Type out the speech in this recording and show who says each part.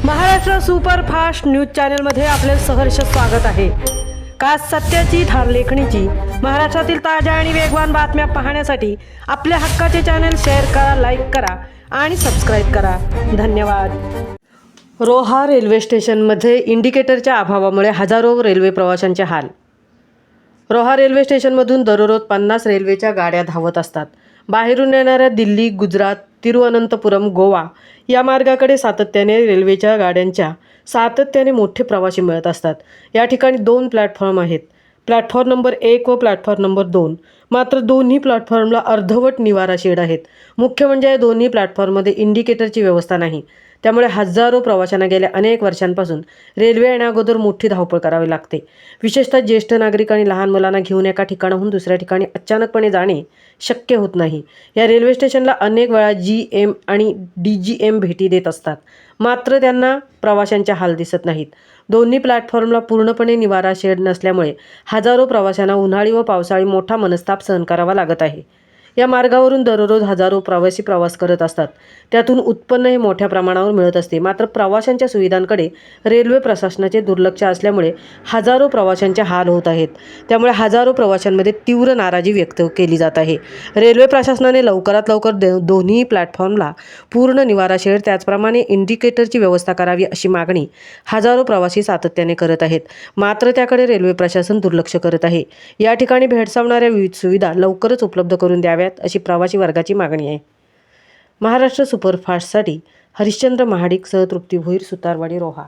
Speaker 1: Maharashtra superfast news चॅनलमध्ये आपले सहर्ष स्वागत आहे। खास सत्याची थार लेखणीची महाराष्ट्रातील ताज्या आणि वेगवान बातम्या पाहण्यासाठी आपल्या हक्काचे चॅनल शेअर करा, लाईक करा आणि सबस्क्राईब करा। धन्यवाद। रोहा रेल्वे स्टेशनमध्ये इंडिकेटरच्या अभावामुळे हजारो रेल्वे प्रवाशांचे हाल। रोहा रेल्वे स्टेशनमधून दररोज 50 रेल्वेच्या गाड्या धावत असतात। बाहेरून येणाऱ्या दिल्ली, गुजरात, तिरुवनंतपुरम, गोवा या मार्गाकडे सातत्याने रेल्वेच्या गाड्यांच्या मोठे प्रवासी मिळत असतात। या ठिकाणी 2 प्लॅटफॉर्म आहेत, प्लॅटफॉर्म नंबर 1 व प्लॅटफॉर्म नंबर 2। मात्र दोन्ही प्लॅटफॉर्मला अर्धवट निवारा शेड आहेत। मुख्य म्हणजे या दोन्ही प्लॅटफॉर्ममध्ये इंडिकेटरची व्यवस्था नाही। त्यामुळे हजारो प्रवाशांना गेल्या अनेक वर्षांपासून रेल्वे येण्याअगोदर मोठी धावपळ करावी लागते। विशेषतः ज्येष्ठ नागरिक आणि लहान मुलांना घेऊन एका ठिकाणाहून दुसऱ्या ठिकाणी अचानकपणे जाणे शक्य होत नाही। या रेल्वे स्टेशनला अनेक वेळा GM आणि DGM भेटी देत असतात, मात्र त्यांना प्रवाशांचे हाल दिसत नाहीत। दोन्ही प्लॅटफॉर्मला पूर्णपणे निवारा शेड नसल्यामुळे हजारो प्रवाशांना उन्हाळी व पावसाळी मोठा मनस्ताप सहन करावा लागत आहे। या मार्गावरून दररोज हजारो प्रवासी प्रवास करत असतात, त्यातून उत्पन्नही मोठ्या प्रमाणावर मिळत असते। मात्र प्रवाशांच्या सुविधांकडे रेल्वे प्रशासनाचे दुर्लक्ष असल्यामुळे हजारो प्रवाशांचे हाल होत आहेत। त्यामुळे हजारो प्रवाशांमध्ये तीव्र नाराजी व्यक्त केली जात आहे। रेल्वे प्रशासनाने लवकरात लवकर दोन्ही प्लॅटफॉर्मला पूर्ण निवारा शेड त्याचप्रमाणे इंडिकेटरची व्यवस्था करावी अशी मागणी हजारो प्रवासी सातत्याने करत आहेत। मात्र त्याकडे रेल्वे प्रशासन दुर्लक्ष करत आहे। या ठिकाणी भेडसावणाऱ्या विविध सुविधा लवकरच उपलब्ध करून द्याव्यात अशी प्रवासी वर्गाची मागणी आहे। महाराष्ट्र सुपरफास्टसाठी हरिश्चंद्र महाडिक सह तृप्ती भोईर, सुतारवाडी, रोहा।